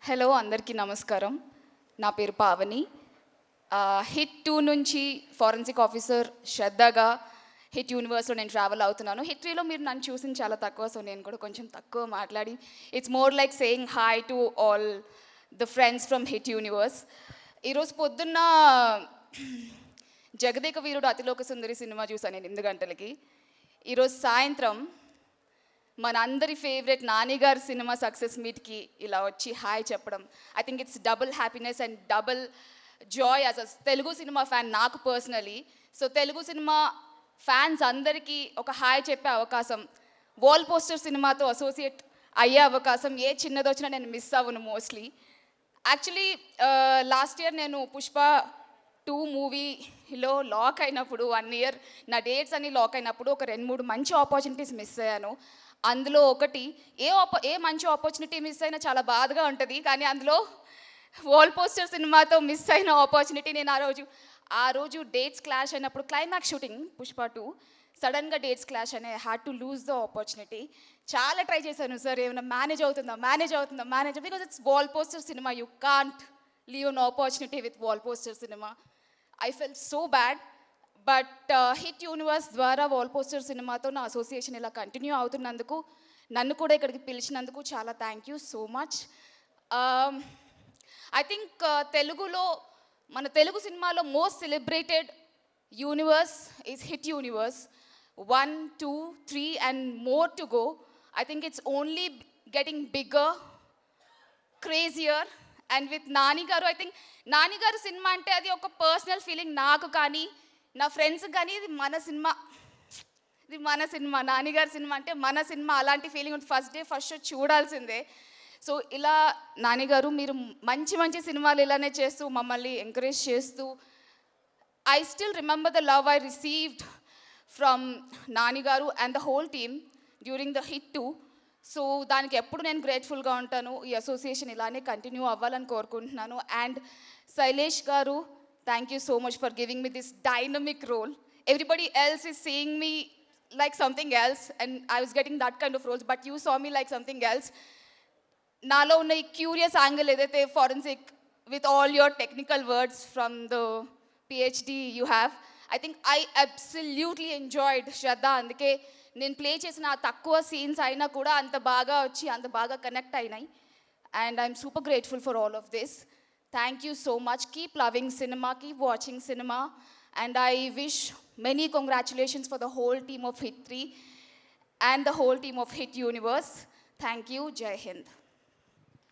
Hello అందరికీ నమస్కారం. నా పేరు పావని. హిట్ 2 నుంచి ఫారెన్సిక్ ఆఫీసర్ శ్రద్ధగా హిట్ యూనివర్స్లో నేను ట్రావెల్ అవుతున్నాను. హిట్ 3లో మీరు నన్ను చూసింది చాలా తక్కువ, సో నేను కూడా కొంచెం తక్కువ మాట్లాడి it's more like saying hi to all the friends from hit universe. ఈరోజు పొద్దున్న జగదేక వీరుడు అతిలోక సుందరి సినిమా చూసాను నేను 8 గంటలకి. ఈరోజు సాయంత్రం మన అందరి ఫేవరెట్ నాని గారి సినిమా సక్సెస్ మీట్కి ఇలా వచ్చి హాయ్ చెప్పడం, I think it's double happiness and double joy as a Telugu cinema fan నాకు personally. So Telugu cinema fans అందరికీ ఒక హాయ్ చెప్పే అవకాశం, వాల్ పోస్టర్ సినిమాతో అసోసియేట్ అయ్యే అవకాశం ఏ చిన్నదొచ్చినా నేను మిస్ అవ్వను మోస్ట్లీ. యాక్చువల్లీ లాస్ట్ ఇయర్ నేను పుష్ప 2 మూవీలో లాక్ అయినప్పుడు 1 ఇయర్ నా డేట్స్ అన్నీ లాక్ అయినప్పుడు ఒక 2-3 మంచి ఆపర్చునిటీస్ మిస్ అయ్యాను. అందులో ఒకటి ఏ మంచి ఆపర్చునిటీ మిస్ అయినా చాలా బాధగా ఉంటుంది, కానీ అందులో వాల్ పోస్టర్ సినిమాతో మిస్ అయిన ఆపర్చునిటీ. నేను ఆ రోజు డేట్స్ క్లాష్ అయినప్పుడు క్లైమాక్స్ షూటింగ్ పుష్ప 2 సడన్గా డేట్స్ క్లాష్ అని I had to lose the opportunity. చాలా ట్రై చేశాను, సార్ ఏమైనా మేనేజ్ అవుతుందా because it's wall poster cinema, you can't leave an opportunity with wall poster cinema. I fell so bad. But hit universe ద్వారా wall poster సినిమాతో నా association ఇలా continue అవుతున్నందుకు, నన్ను కూడా ఇక్కడికి పిలిచినందుకు చాలా thank you so much. I think తెలుగులో మన తెలుగు సినిమాలో most celebrated universe is hit universe. 1, 2, 3 and more to go. I think it's only getting bigger, crazier. And with Nani garu, I think Nani గారు సినిమా అంటే అది ఒక పర్సనల్ ఫీలింగ్ నాకు కానీ నా ఫ్రెండ్స్కి కానీ. ఇది మన సినిమా నానిగారి సినిమా అంటే మన సినిమా, అలాంటి ఫీలింగ్ ఉంటుంది. ఫస్ట్ డే ఫస్ట్ షో చూడాల్సిందే. సో ఇలా నానిగారు మీరు మంచి మంచి సినిమాలు ఇలానే చేస్తూ మమ్మల్ని ఎంకరేజ్ చేస్తూ, I still remember the love I received from నానిగారు and the whole team during the hit 2. So దానికి ఎప్పుడు నేను గ్రేట్ఫుల్గా ఉంటాను. ఈ అసోసియేషన్ ఇలానే కంటిన్యూ అవ్వాలని కోరుకుంటున్నాను. అండ్ శైలేష్ గారు, thank you so much for giving me this dynamic role. Everybody else is seeing me like something else and I was getting that kind of roles, but you saw me like something else. Nalo unna curious angle edaithe forensic with all your technical words from the PhD you have, I think I absolutely enjoyed Shraddha. Anduke నేను play చేసిన ఆ తక్కువ scenes అయినా కూడా అంత బాగా వచ్చి అంత బాగా కనెక్ట్ అయినాయి. And I'm super grateful for all of this. Thank you so much. Keep loving cinema, keep watching cinema, and I wish many congratulations for the whole team of Hit 3 and the whole team of Hit Universe. Thank you. Jai Hind.